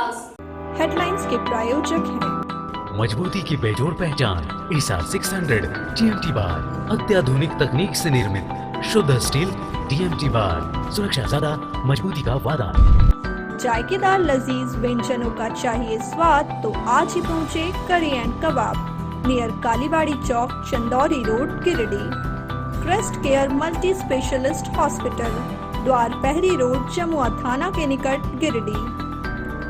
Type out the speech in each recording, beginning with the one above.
विकास। Headlines के प्रायोजक हैं मजबूती की बेजोड़ पहचान ईसा 600 टीएमटी बार, अत्याधुनिक तकनीक से निर्मित शुद्ध स्टील टीएमटी बार, सुरक्षा ज्यादा मजबूती का वादा। जायकेदार लजीज व्यंजनों का चाहिए स्वाद तो आज ही पहुँचे curry and kebab, near Kalibari Chowk, Chandauri road, Giridih. Crest care multi specialist hospital, Dwarpahari road, Jamua थाना के निकट, गिरिडीह।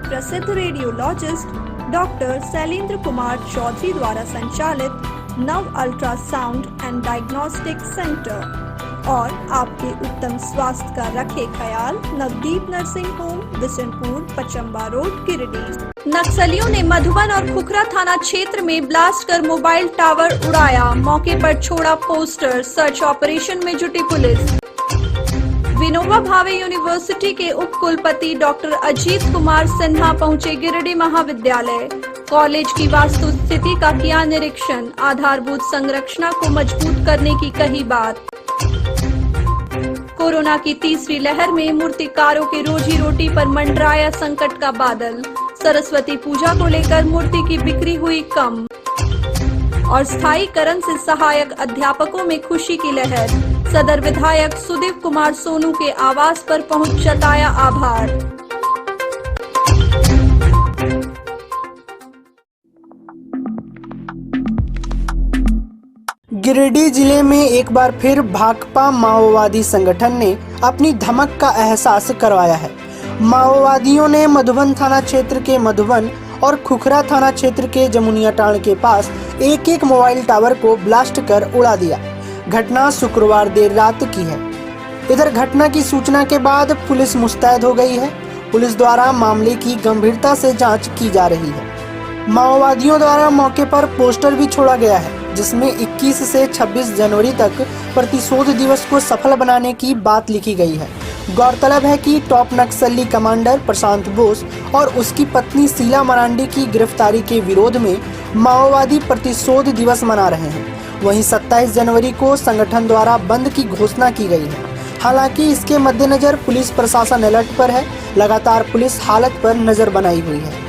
प्रसिद्ध रेडियोलॉजिस्ट डॉक्टर शैलेंद्र कुमार चौधरी द्वारा संचालित नव अल्ट्रासाउंड एंड डायग्नोस्टिक सेंटर और आपके उत्तम स्वास्थ्य का रखे ख्याल Navdeep nursing home, Bishanpur, Pachamba road, Giridih. नक्सलियों ने मधुबन और खुखरा थाना क्षेत्र में ब्लास्ट कर मोबाइल टावर उड़ाया, मौके पर छोड़ा पोस्टर, सर्च ऑपरेशन में जुटी पुलिस। विनोबा भावे यूनिवर्सिटी के उप कुलपति डॉक्टर अजीत कुमार सिन्हा पहुंचे गिरिडीह महाविद्यालय, कॉलेज की वास्तु स्थिति का किया निरीक्षण, आधारभूत संरचना को मजबूत करने की कही बात। कोरोना की तीसरी लहर में मूर्तिकारों के रोजी रोटी पर मंडराया संकट का बादल, सरस्वती पूजा को लेकर मूर्ति की बिक्री हुई कम और स्थायीकरण से सहायक अध्यापकों में खुशी की लहर। सदर विधायक सुदेव कुमार सोनू के आवास पर पहुंच जताया आभार। गिरिडीह जिले में एक बार फिर भाकपा माओवादी संगठन ने अपनी धमक का एहसास करवाया है। माओवादियों ने मधुबन थाना क्षेत्र के मधुबन और खुखरा थाना क्षेत्र के जमुनियाटांड़ के पास एक एक मोबाइल टावर को ब्लास्ट कर उड़ा दिया। घटना शुक्रवार देर रात की है। इधर घटना की सूचना के बाद पुलिस मुस्तैद हो गई है। पुलिस द्वारा मामले की गंभीरता से जांच की जा रही है। माओवादियों द्वारा मौके पर पोस्टर भी छोड़ा गया है, जिसमें 21 से 26 जनवरी तक प्रतिशोध दिवस को सफल बनाने की बात लिखी गई है। गौरतलब है कि टॉप नक्सली कमांडर प्रशांत बोस और उसकी पत्नी शीला मरांडी की गिरफ्तारी के विरोध में माओवादी प्रतिशोध दिवस मना रहे हैं। वहीं 27 जनवरी को संगठन द्वारा बंद की घोषणा की गई है। हालांकि इसके मद्देनजर पुलिस प्रशासन अलर्ट पर है। लगातार पुलिस हालत पर नजर बनाई हुई है।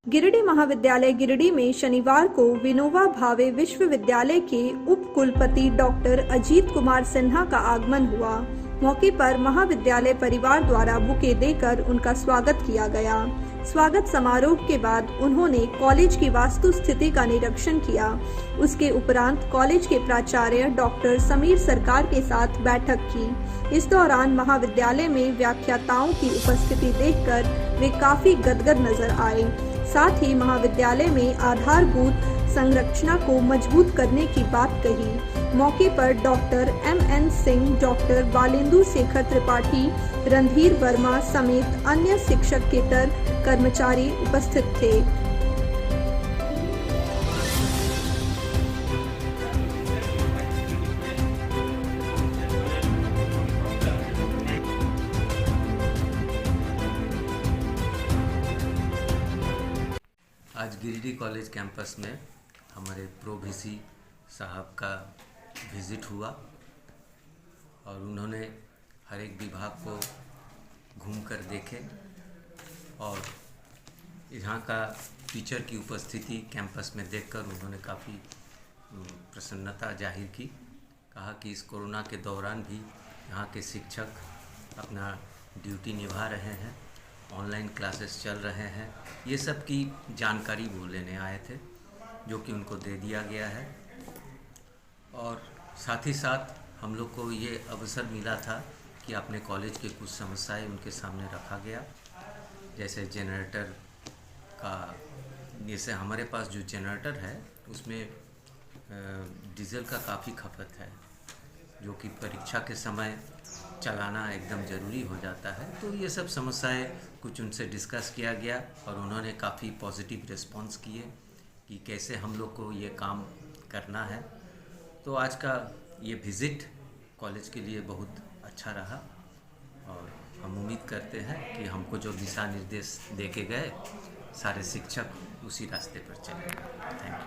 गिरिडीह महाविद्यालय गिरिडीह में शनिवार को विनोबा भावे विश्वविद्यालय के उप कुलपति डॉक्टर अजीत कुमार सिन्हा का आगमन हुआ। मौके पर महाविद्यालय परिवार द्वारा बुके देकर उनका स्वागत किया गया। स्वागत समारोह के बाद उन्होंने कॉलेज की वास्तु स्थिति का निरीक्षण किया। उसके उपरांत कॉलेज के प्राचार्य डॉक्टर समीर सरकार के साथ बैठक की। इस दौरान महाविद्यालय में व्याख्याताओं की उपस्थिति देखकर वे काफी गदगद नजर आए। साथ ही महाविद्यालय में आधारभूत संरचना को मजबूत करने की बात कही। मौके पर doctor MN Singh, doctor Balendu Shekhar Tripathi, Randhir Verma समेत अन्य शिक्षकेतर कर्मचारी उपस्थित थे। आज गिरिडीह कॉलेज कैंपस में हमारे प्रो VC साहब का विज़िट हुआ और उन्होंने हर एक विभाग को घूमकर देखे और यहाँ का टीचर की उपस्थिति कैंपस में देखकर उन्होंने काफ़ी प्रसन्नता जाहिर की। कहा कि इस कोरोना के दौरान भी यहाँ के शिक्षक अपना ड्यूटी निभा रहे हैं, ऑनलाइन क्लासेस चल रहे हैं। ये सब की जानकारी वो लेने आए थे, जो कि उनको दे दिया गया है। और साथ ही साथ हम लोग को ये अवसर मिला था कि अपने कॉलेज के कुछ समस्याएं उनके सामने रखा गया, जैसे जनरेटर का। जैसे हमारे पास जो जनरेटर है उसमें डीजल का काफ़ी खपत है, जो कि परीक्षा के समय चलाना एकदम ज़रूरी हो जाता है। तो ये सब समस्याएं कुछ उनसे डिस्कस किया गया और उन्होंने काफ़ी पॉजिटिव रिस्पांस किए कि कैसे हम लोग को ये काम करना है। तो आज का ये विज़िट कॉलेज के लिए बहुत अच्छा रहा और हम उम्मीद करते हैं कि हमको जो दिशा निर्देश दे के गए सारे शिक्षक उसी रास्ते पर चले। Thank you.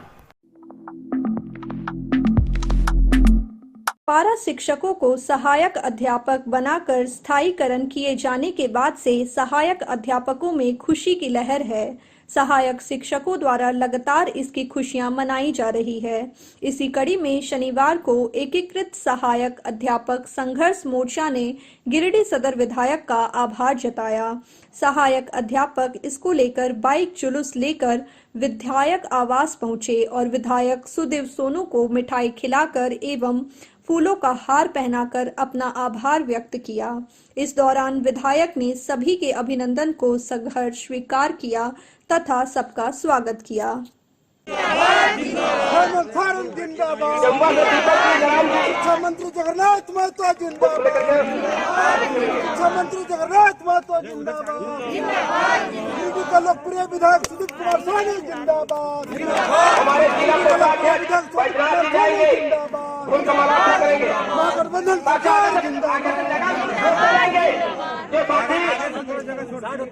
पारा शिक्षकों को सहायक अध्यापक बनाकर स्थायीकरण किए जाने के बाद से सहायक अध्यापकों में खुशी की लहर है। सहायक शिक्षकों द्वारा लगातार इसकी खुशियां मनाई जा रही है। इसी कड़ी में शनिवार को एकीकृत सहायक अध्यापक संघर्ष मोर्चा ने गिरिडीह सदर विधायक का आभार जताया। सहायक अध्यापक इसको लेकर बाइक जुलूस लेकर विधायक आवास पहुंचे और विधायक सुदेव सोनू को मिठाई खिलाकर एवं फूलों का हार पहनाकर अपना आभार व्यक्त किया। इस दौरान विधायक ने सभी के अभिनंदन को संघर्ष स्वीकार किया तथा सबका स्वागत किया। मुख्यमंत्री जगन्नाथ महतो जिंदाबाद, मुख्यमंत्री जगन्नाथ महतो जिंदाबाद, गिरिडीह का लोकप्रिय विधायक सुदीप कुमार सोनी जिंदाबाद, हमारे महागठबंधन सरकार जिंदाबाद।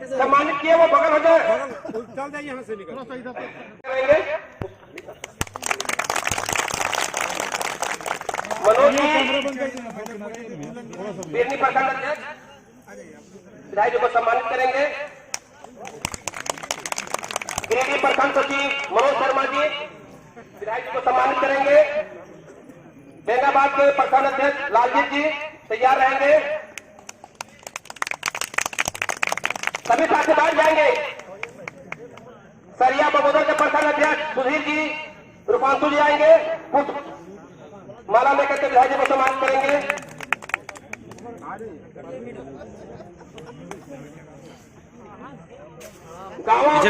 सम्मानित किए वो बगल हो जाए, चल जाइए यहाँ से निकल। मनोज बिरनी प्रखंड अध्यक्ष विधायक जी को सम्मानित करेंगे। गिरिडीह प्रखंड सचिव मनोज शर्मा जी विधायक जी को सम्मानित करेंगे। बेंगाबाद के प्रखंड अध्यक्ष लालजीत जी तैयार रहेंगे। सभी साथी बैठ जाएंगे। सरिया बगोदर के प्रखंड अध्यक्ष सुधीर जी रूपांशु जी आएंगे। पुष्प माला लेकर के विधायक जी को सम्मानित करेंगे।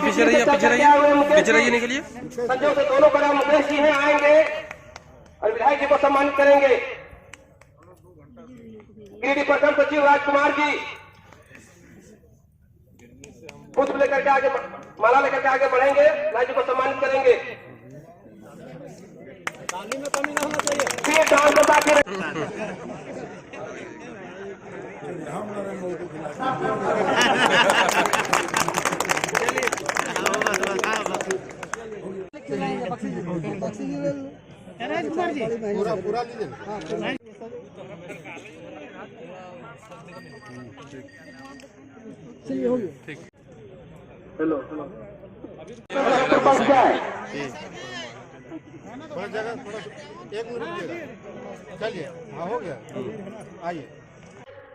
पीछे रहिए निकलिए। संजय से दोनों कदम मुकेश जी हैं आएंगे और विधायक जी को सम्मानित करेंगे। गिरिडीह प्रखंड सचिव राजकुमार जी पुष्प लेकर के आगे माला लेकर के आगे बढ़ेंगे, विधायक जी को सम्मानित करेंगे। पूरा लीजिए। हेलो थोड़ा जगह थोड़ा 1 मिनट रुकिएगा। चलिए हाँ हो गया, आइए।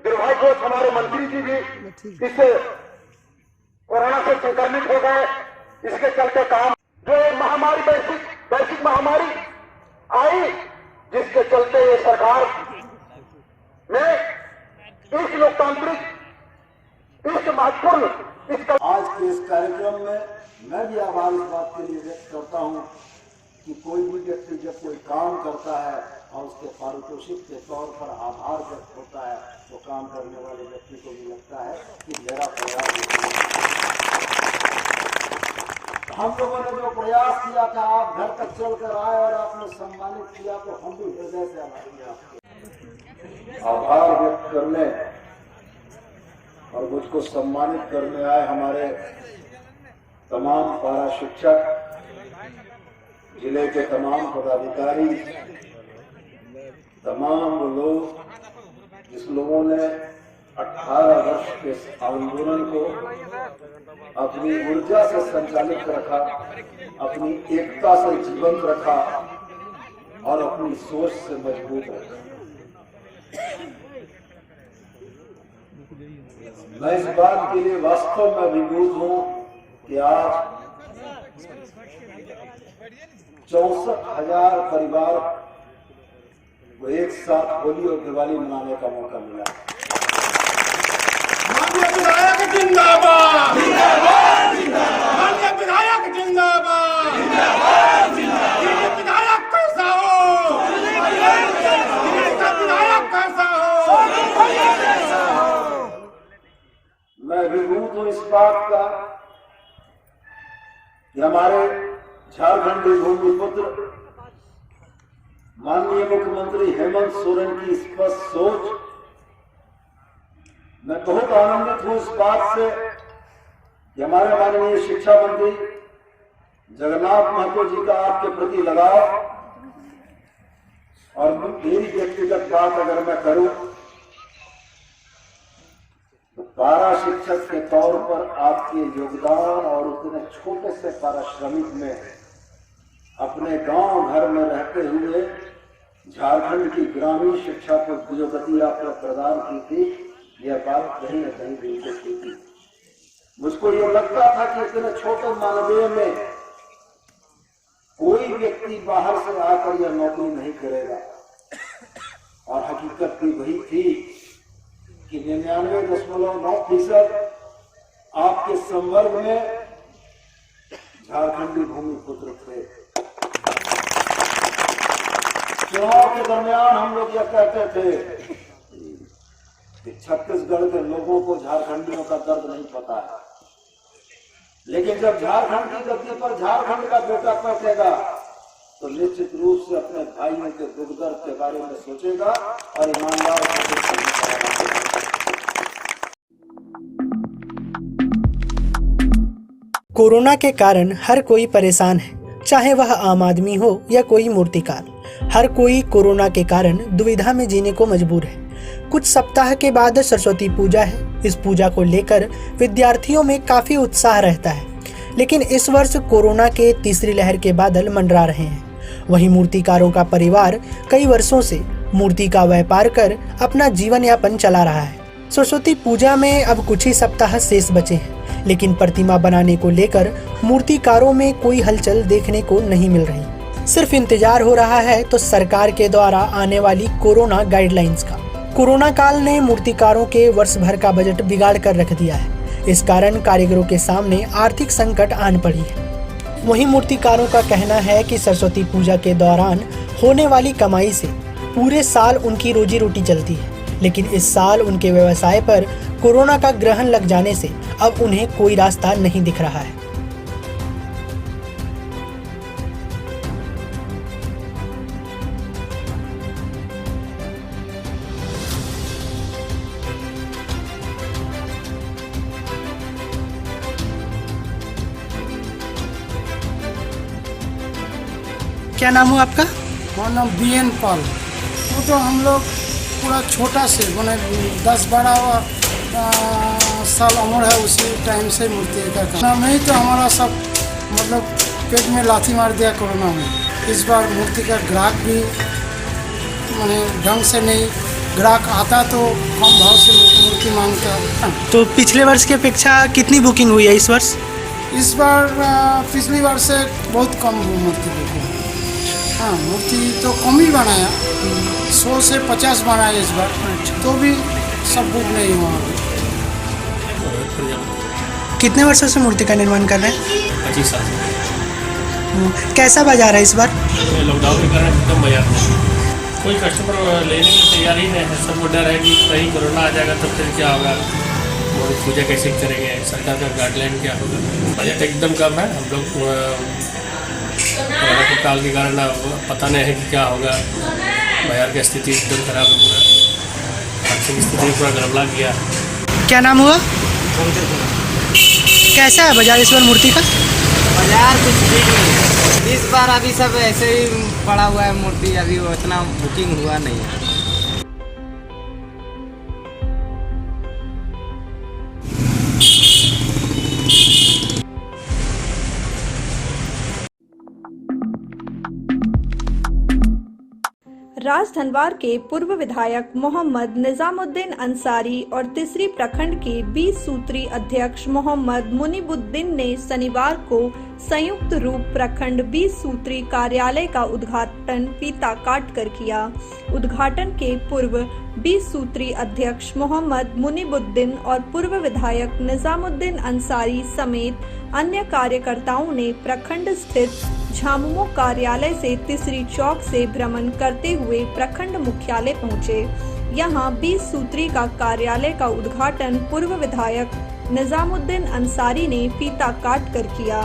दुर्भाग्य घोष हमारे मंत्री जी भी इस कोरोना से संक्रमित हो गए। इसके चलते काम जो महामारी वैश्विक महामारी आई, जिसके चलते ये सरकार ने इस लोकतांत्रिक इस महत्वपूर्ण आज के इस कार्यक्रम में मैं भी आभार इस बात के लिए व्यक्त करता हूं कि कोई भी व्यक्ति जब कोई काम करता है और उसके पारितोषिक के तौर पर आभार व्यक्त होता है तो काम करने वाले व्यक्ति को भी लगता है कि मेरा प्रयास। हम लोगों ने जो प्रयास किया था, आप घर तक चल कर आए और आपने सम्मानित किया, तो हम भी हृदय से आभार व्यक्त करने और मुझको सम्मानित करने आए हमारे तमाम पारा शिक्षक, जिले के तमाम पदाधिकारी, तमाम लोग जिस लोगों ने 18 वर्ष के आंदोलन को अपनी ऊर्जा से संचालित रखा, अपनी एकता से जीवंत रखा और अपनी सोच से मजबूत रखा। मैं इस बात के लिए वास्तव में अभिभूत हूं कि आज 64,000 परिवार को एक साथ होली और दिवाली मनाने का मौका मिला। माननीय विधायक जिंदाबाद, माननीय विधायक जिंदाबाद, विधायक कैसा हो, विधायक कैसा हो। मैं अभिभूत हूं इस बात का कि हमारे झारखंडी भूमिपुत्र माननीय मुख्यमंत्री हेमंत सोरेन की स्पष्ट सोच, मैं बहुत आनंदित हूं इस बात से कि हमारे माननीय शिक्षा मंत्री जगन्नाथ महतो जी का आपके प्रति लगाव, और मेरी व्यक्तिगत बात अगर मैं करूं तो पारा शिक्षक के तौर पर आपके योगदान और उतने छोटे से पारिश्रमिक में अपने गांव घर में रहते हुए झारखंड की ग्रामीण शिक्षा को जो गति आपने प्रदान की थी, यह बात कहीं न कहीं दिलचस्प थी। मुझको ये लगता था कि इतने छोटे मानवीय में कोई व्यक्ति बाहर से आकर यह नौकरी नहीं करेगा, और हकीकत भी वही थी कि 99.9% आपके संवर्ग में झारखंडी भूमिपुत्र थे। चुनाव के दरमियान हम लोग यह कहते थे कि छत्तीसगढ़ के लोगों को झारखंडियों का दर्द नहीं पता है, लेकिन जब झारखंड की गद्दी पर झारखंड का बेटा बैठेगा तो निश्चित रूप से अपने भाइयों के दुख दर्द के बारे में सोचेगा और ईमानदार कोरोना के कारण हर कोई परेशान है, चाहे वह आम आदमी हो या कोई मूर्तिकार। हर कोई कोरोना के कारण दुविधा में जीने को मजबूर है। कुछ सप्ताह के बाद सरस्वती पूजा है। इस पूजा को लेकर विद्यार्थियों में काफी उत्साह रहता है, लेकिन इस वर्ष कोरोना के तीसरी लहर के बादल मंडरा रहे हैं। वहीं मूर्तिकारों का परिवार कई वर्षों से मूर्ति का व्यापार कर अपना जीवन यापन चला रहा है। सरस्वती पूजा में अब कुछ ही सप्ताह शेष बचे हैं, लेकिन प्रतिमा बनाने को लेकर मूर्तिकारों में कोई हलचल देखने को नहीं मिल रही। सिर्फ इंतजार हो रहा है तो सरकार के द्वारा आने वाली कोरोना गाइडलाइंस का। कोरोना काल ने मूर्तिकारों के वर्ष भर का बजट बिगाड़ कर रख दिया है। इस कारण कारीगरों के सामने आर्थिक संकट आन पड़ी है। वहीं मूर्तिकारों का कहना है कि सरस्वती पूजा के दौरान होने वाली कमाई से पूरे साल उनकी रोजी रोटी चलती है, लेकिन इस साल उनके व्यवसाय पर कोरोना का ग्रहण लग जाने से अब उन्हें कोई रास्ता नहीं दिख रहा है। क्या नाम हो आपका? हमारा नाम BN पाल। वो तो हम लोग पूरा छोटा से मैंने 10-12 साल उम्र है, उसी टाइम से मूर्ति का काम नहीं तो हमारा सब मतलब पेट में लाठी मार दिया कोरोना में। इस बार मूर्ति का ग्राहक भी मैंने ढंग से नहीं, ग्राहक आता तो कम भाव से मूर्ति मांगता। तो पिछले वर्ष की अपेक्षा कितनी बुकिंग हुई है इस वर्ष? इस बार पिछली बार से बहुत कम मूर्ति बुकिंग। हाँ, मूर्ति तो कम ही बनाया, 100 से 50 बनाया इस बार, तो भी सब बुक नहीं हुआ। कितने वर्षों से मूर्ति का निर्माण कर रहे हैं? 25 साल से। कैसा बाजार है इस बार? लॉकडाउन के कारण एकदम बाजार में कोई कस्टमर लेने की तैयारी नहीं है। सबको डर है कि कहीं कोरोना आ जाएगा तो फिर क्या होगा, और पूजा कैसे करेंगे, सरकार का गाइडलाइन क्या होगा। बजट एकदम कम है। हम लोग कोरोना के काल के कारण पता नहीं है कि क्या होगा। बाजार की स्थिति एकदम खराब है, पूरा आर्थिक स्थिति पूरा गड़बड़ा गया। क्या नाम हुआ? कैसा है बाजार इस बार मूर्ति का? बाजार कुछ ठीक नहीं है इस बार। अभी सब ऐसे ही पड़ा हुआ है मूर्ति, अभी उतना बुकिंग हुआ नहीं है। राजधनवार के पूर्व विधायक मोहम्मद निजामुद्दीन अंसारी और तीसरी प्रखंड के 20 सूत्री अध्यक्ष मोहम्मद मुनीबुद्दीन ने शनिवार को संयुक्त रूप प्रखंड 20 सूत्री कार्यालय का उद्घाटन फीता काट कर किया। उद्घाटन के पूर्व 20 सूत्री अध्यक्ष मोहम्मद मुनीबुद्दीन और पूर्व विधायक निजामुद्दीन अंसारी समेत अन्य कार्यकर्ताओं ने प्रखंड स्थित झामुमो कार्यालय से तीसरी चौक से भ्रमण करते हुए प्रखंड मुख्यालय पहुंचे। यहां 20 सूत्री का कार्यालय का उद्घाटन पूर्व विधायक निजामुद्दीन अंसारी ने फीता काट कर किया।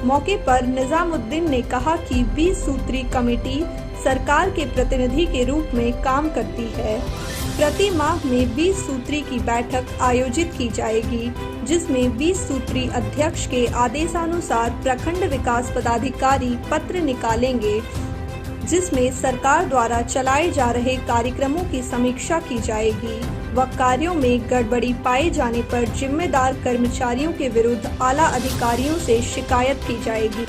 मौके पर निजामुद्दीन ने कहा कि 20 सूत्री कमेटी सरकार के प्रतिनिधि के रूप में काम करती है। प्रति माह में 20 सूत्री की बैठक आयोजित की जाएगी, जिसमें 20 सूत्री अध्यक्ष के आदेशानुसार प्रखंड विकास पदाधिकारी पत्र निकालेंगे, जिसमें सरकार द्वारा चलाए जा रहे कार्यक्रमों की समीक्षा की जाएगी व कार्यों में गड़बड़ी पाए जाने पर जिम्मेदार कर्मचारियों के विरुद्ध आला अधिकारियों से शिकायत की जाएगी।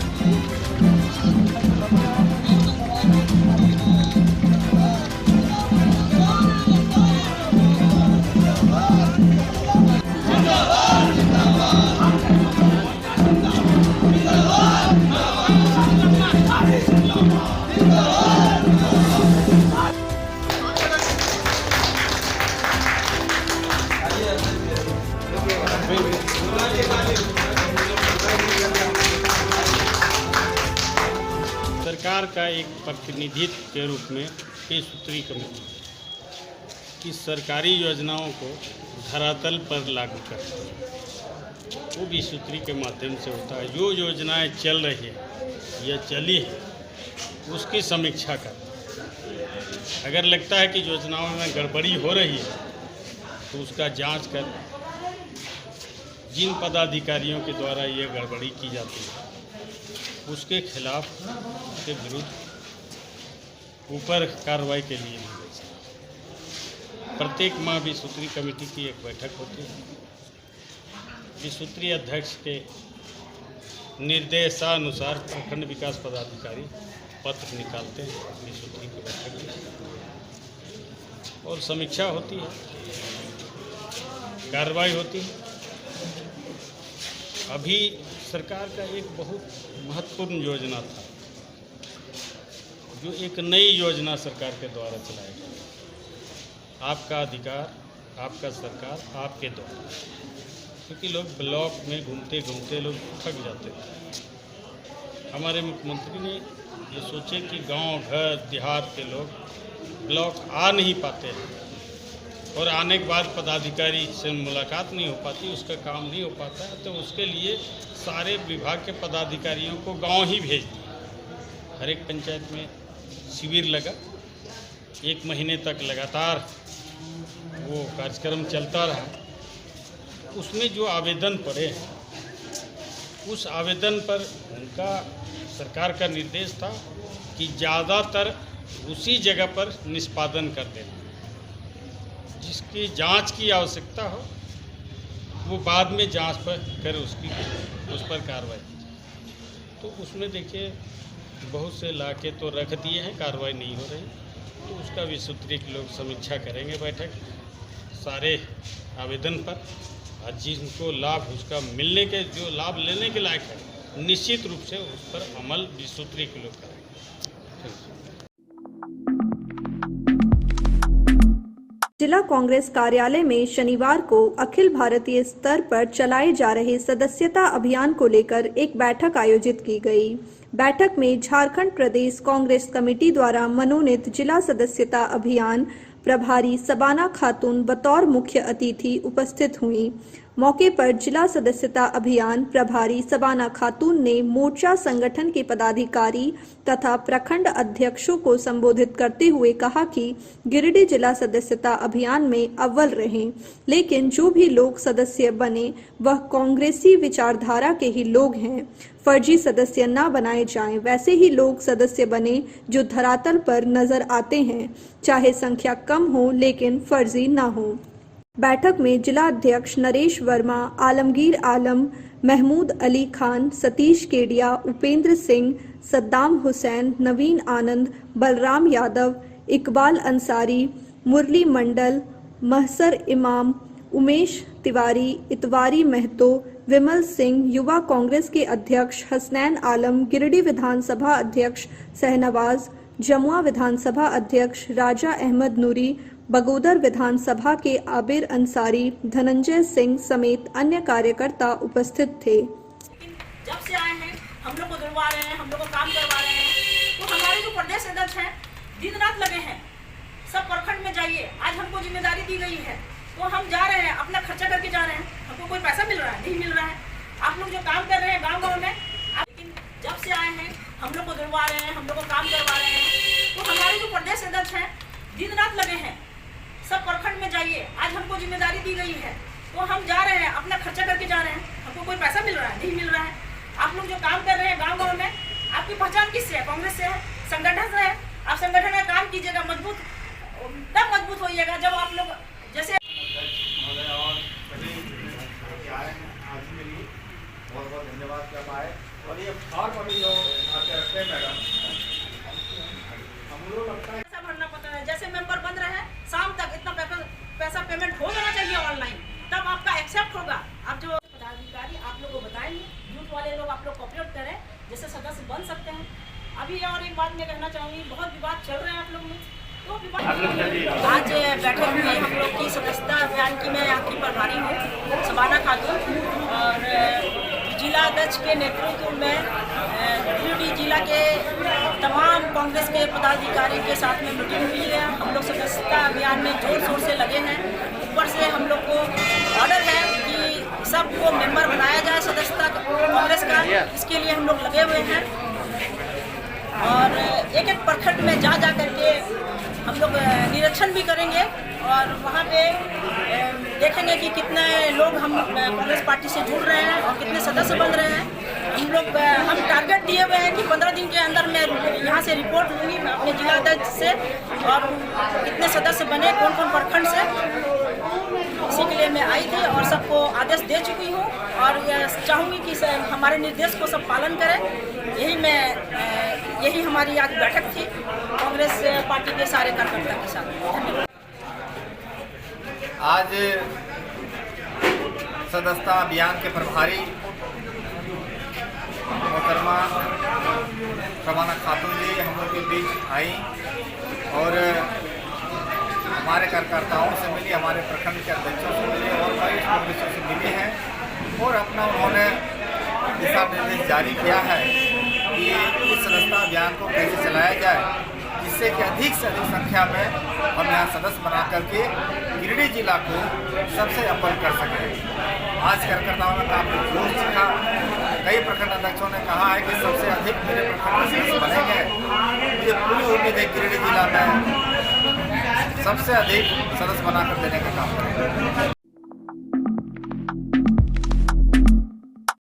सरकार का एक प्रतिनिधित्व के रूप में ये सूत्री कमेटी की सरकारी योजनाओं को धरातल पर लागू करती है, वो भी सूत्री के माध्यम से होता है। जो योजनाएं चल रही है या चली है उसकी समीक्षा करती है। अगर लगता है कि योजनाओं में गड़बड़ी हो रही है तो उसका जांच कर जिन पदाधिकारियों के द्वारा ये गड़बड़ी की जाती है उसके खिलाफ उसके विरुद्ध ऊपर कार्रवाई के लिए प्रत्येक माह विसूत्री कमेटी की एक बैठक होती है। विसूत्री अध्यक्ष के निर्देशानुसार प्रखंड विकास पदाधिकारी पत्र निकालते हैं विसूत्री की बैठक में और समीक्षा होती है, कार्रवाई होती है। अभी सरकार का एक बहुत महत्वपूर्ण योजना था, जो एक नई योजना सरकार के द्वारा चलाई गई, आपका अधिकार आपका सरकार आपके द्वारा। क्योंकि लोग ब्लॉक में घूमते घूमते लोग थक जाते थे। हमारे मुख्यमंत्री ने ये सोचे कि गांव घर देहात के लोग ब्लॉक आ नहीं पाते हैं और आने के बाद पदाधिकारी से मुलाकात नहीं हो पाती, उसका काम नहीं हो पाता है, तो उसके लिए सारे विभाग के पदाधिकारियों को गांव ही भेज दिया। हर एक पंचायत में शिविर लगा, 1 महीने तक लगातार वो कार्यक्रम चलता रहा। उसमें जो आवेदन पड़े हैं उस आवेदन पर उनका सरकार का निर्देश था कि ज़्यादातर उसी जगह पर निष्पादन कर देना, जिसकी जांच की आवश्यकता हो वो बाद में जांच पर कर उस पर कार्रवाई की जाए। तो उसमें देखिए बहुत से लाके तो रख दिए हैं, कार्रवाई नहीं हो रही, तो उसका विसूत्री के लोग समीक्षा करेंगे बैठक सारे आवेदन पर, और जिनको लाभ उसका मिलने के जो लाभ लेने के लायक है निश्चित रूप से उस पर अमल विसूत्री के लोग करेंगे। जिला कांग्रेस कार्यालय में शनिवार को अखिल भारतीय स्तर पर चलाए जा रहे सदस्यता अभियान को लेकर एक बैठक आयोजित की गई। बैठक में झारखंड प्रदेश कांग्रेस कमेटी द्वारा मनोनीत जिला सदस्यता अभियान प्रभारी सबाना खातून बतौर मुख्य अतिथि उपस्थित हुई। मौके पर जिला सदस्यता अभियान प्रभारी सबाना खातून ने मोर्चा संगठन के पदाधिकारी तथा प्रखंड अध्यक्षों को संबोधित करते हुए कहा कि गिरिडीह जिला सदस्यता अभियान में अव्वल रहे, लेकिन जो भी लोग सदस्य बने वह कांग्रेसी विचारधारा के ही लोग हैं। फर्जी सदस्य न बनाए जाएं, वैसे ही लोग सदस्य बने जो धरातल पर नजर आते हैं, चाहे संख्या कम हो लेकिन फर्जी न हो। बैठक में जिला अध्यक्ष नरेश वर्मा, आलमगीर आलम, महमूद अली खान, सतीश केडिया, उपेंद्र सिंह, सद्दाम हुसैन, नवीन आनंद, बलराम यादव, इकबाल अंसारी, मुरली मंडल, महसर इमाम, उमेश तिवारी, इतवारी महतो, विमल सिंह, युवा कांग्रेस के अध्यक्ष हसनैन आलम, गिरिडीह विधानसभा अध्यक्ष सहनवाज, जमुआ विधानसभा अध्यक्ष राजा अहमद नूरी, बगोदर विधानसभा के आबिर अंसारी, धनंजय सिंह समेत अन्य कार्यकर्ता उपस्थित थे। जब से आए हैं हम लोग को दिलवा रहे हैं, हम लोग को काम करवा रहे हैं, तो हमारे जो प्रदेश अध्यक्ष हैं दिन रात लगे हैं, सब प्रखंड में जाइए, आज हमको जिम्मेदारी दी गई है तो हम जा रहे हैं, अपना खर्चा करके जा रहे हैं, हमको कोई पैसा मिल रहा है नहीं मिल रहा है। आप लोग जो काम कर रहे हैं गाँव गाँव में, लेकिन जब से आए हैं हम लोग को दिलवा रहे हैं, हम लोग को काम करवा रहे हैं। तो हमारे जो प्रदेश अध्यक्ष हैं दिन रात लगे हैं, सब प्रखंड में जाइए। आज हमको जिम्मेदारी दी गई है तो हम जा रहे हैं, अपना खर्चा करके जा रहे हैं। हमको कोई पैसा मिल रहा है? नहीं मिल रहा है। आप लोग जो काम कर रहे हैं गाँव गाँव में, आपकी पहचान किससे है? कांग्रेस से है, संगठन से है। आप संगठन में काम कीजिएगा, मजबूत तब मजबूत होइएगा जब आप लोग जैसे बहुत बहुत धन्यवाद कर पाए। और ये फॉर्म अभी जो आके रखते हैं मैडम, हम लोग पैसा भरना पड़ता है। जैसे मेंबर बन रहे हैं, शाम तक इतना पैसा पेमेंट हो जाना चाहिए ऑनलाइन, तब आपका एक्सेप्ट होगा। आप जो पदाधिकारी आप लोग को बताएंगे, यूथ वाले लोग आप लोग कोऑपरेट करें, जैसे सदस्य बन सकते हैं। अभी और एक बात मैं कहना चाहूँगी, बहुत विवाद चल रहे हैं आप लोग में, तो आज बैठक में हम लोग की सदस्यता अभियान की मैं यहाँ की प्रभारी हूँ शबाना खातून, और जिला अध्यक्ष के नेतृत्व में गिरिडीह जिला के तमाम कांग्रेस के पदाधिकारी के साथ में मीटिंग हुई है। हम लोग सदस्यता अभियान में जोर शोर से लगे हैं। ऊपर से हम लोग को ऑर्डर है कि सबको मेंबर बनाया जाए सदस्यता कांग्रेस का, इसके लिए हम लोग लगे हुए हैं। और एक एक प्रखंड में जा करके हम लोग निरीक्षण भी करेंगे और वहाँ पे देखेंगे कि कितने लोग हम कांग्रेस पार्टी से जुड़ रहे हैं और कितने सदस्य बन रहे हैं। हम टारगेट दिए हुए हैं कि 15 दिन के अंदर मैं यहाँ से रिपोर्ट लूँगी मैं अपने जिला अध्यक्ष से, और कितने सदस्य बने कौन कौन प्रखंड से, इसी के लिए मैं आई थी और सबको आदेश दे चुकी हूँ। और चाहूँगी कि हमारे निर्देश को सब पालन करें। यही हमारी आज बैठक थी कांग्रेस पार्टी के सारे कार्यकर्ता के साथ। धन्यवाद। आज सदस्यता अभियान के प्रभारी मोहतरमा शबाना खातून जी हम लोग के बीच आई और हमारे कार्यकर्ताओं से मिली, हमारे प्रखंड के अध्यक्षों से मिली और वरिष्ठ कांग्रेसियों से मिली हैं और अपना उन्होंने दिशा निर्देश जारी किया है कि इस सदस्यता अभियान को कैसे चलाया जाए, जिससे कि अधिक से अधिक संख्या में हम यहाँ सदस्य बना करके गिरिडीह जिला को सबसे अव्वल कर सकें। आज कार्यकर्ताओं ने काफ़ी जोश दिखा। कई प्रखंड अध्यक्षों ने कहा है कि सबसे अधिक मेरे प्रखंड सदस्य बनेंगे। मुझे पूरी उम्मीद है गिरिडीह जिला में सबसे अधिक सदस्य बनाकर देने का काम करेंगे।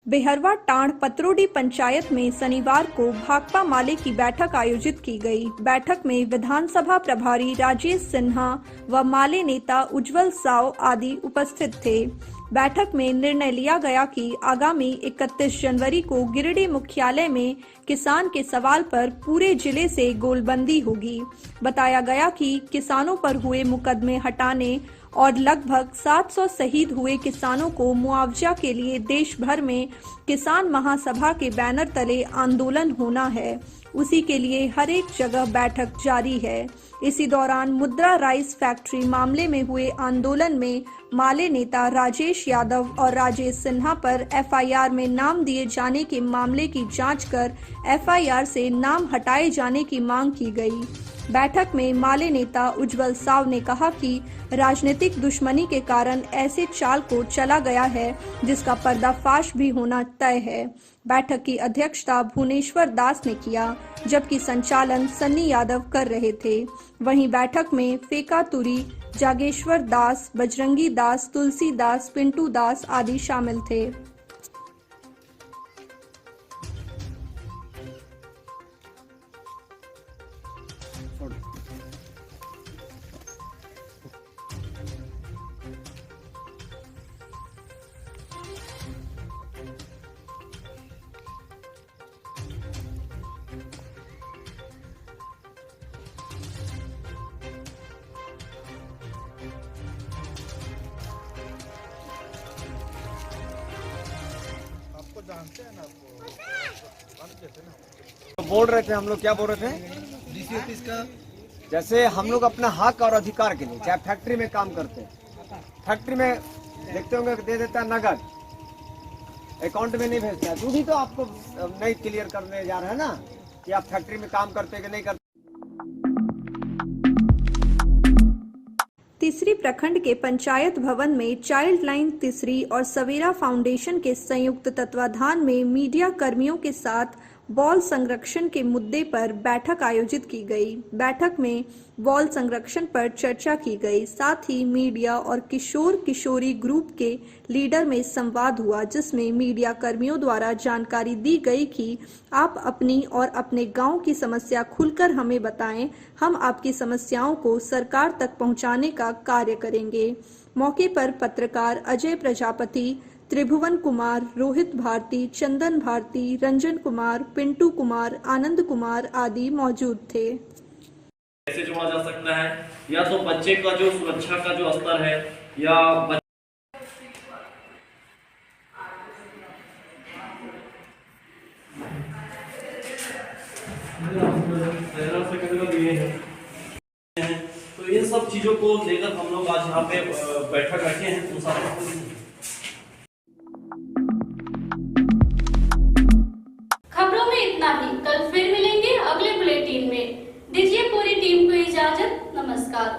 बेहरवा टांड पतरोडी पंचायत में शनिवार को भाकपा माले की बैठक आयोजित की गई। बैठक में विधानसभा प्रभारी राजेश सिन्हा व माले नेता उज्जवल साव आदि उपस्थित थे। बैठक में निर्णय लिया गया कि आगामी 31 जनवरी को गिरिडीह मुख्यालय में किसान के सवाल पर पूरे जिले से गोलबंदी होगी। बताया गया कि किसानों पर हुए मुकदमे हटाने और लगभग 700 शहीद हुए किसानों को मुआवजा के लिए देश भर में किसान महासभा के बैनर तले आंदोलन होना है। उसी के लिए हर एक जगह बैठक जारी है। इसी दौरान मुद्रा राइस फैक्ट्री मामले में हुए आंदोलन में माले नेता राजेश यादव और राजेश सिन्हा पर एफआईआर में नाम दिए जाने के मामले की जांच कर एफआईआर से नाम हटाए जाने की मांग की गई। बैठक में माले नेता उज्जवल साव ने कहा कि राजनीतिक दुश्मनी के कारण ऐसे चाल को चला गया है जिसका पर्दाफाश भी होना तय है। बैठक की अध्यक्षता भुवनेश्वर दास ने किया, जबकि संचालन सन्नी यादव कर रहे थे। वहीं बैठक में फेका तुरी, जागेश्वर दास, बजरंगी दास, तुलसी दास, पिंटू दास आदि शामिल थे। तो बोल रहे थे हम लोग, क्या बोल रहे थे डीसी ऑफिस का, जैसे हम लोग अपना हक और अधिकार के लिए चाहे फैक्ट्री में काम करते हैं, फैक्ट्री में देखते होंगे दे देता है नगद, अकाउंट में नहीं भेजता है। भी तो आपको नहीं क्लियर करने जा रहे हैं ना कि आप फैक्ट्री में काम करते कि नहीं करते। तीसरी प्रखंड के पंचायत भवन में चाइल्ड लाइन तीसरी और सवेरा फाउंडेशन के संयुक्त तत्वाधान में मीडिया कर्मियों के साथ बाल संरक्षण के मुद्दे पर बैठक आयोजित की गई। बैठक में बाल संरक्षण पर चर्चा की गई। साथ ही मीडिया और किशोर किशोरी ग्रुप के लीडर में संवाद हुआ, जिसमें मीडिया कर्मियों द्वारा जानकारी दी गई कि आप अपनी और अपने गांव की समस्या खुलकर हमें बताएं, हम आपकी समस्याओं को सरकार तक पहुंचाने का कार्य करेंगे। मौके पर पत्रकार अजय प्रजापति, त्रिभुवन कुमार, रोहित भारती, चंदन भारती, रंजन कुमार, पिंटू कुमार, आनंद कुमार आदि मौजूद थे। कैसे जोड़ा जा सकता है, या तो बच्चे का जो सुरक्षा का जो स्तर है, या तो इन सब चीजों को लेकर हम लोग आज यहाँ पे बैठक रखे हैं। खबरों में इतना ही। कल फिर मिलेंगे अगले बुलेटिन में। दीजिए पूरी टीम को इजाजत। नमस्कार।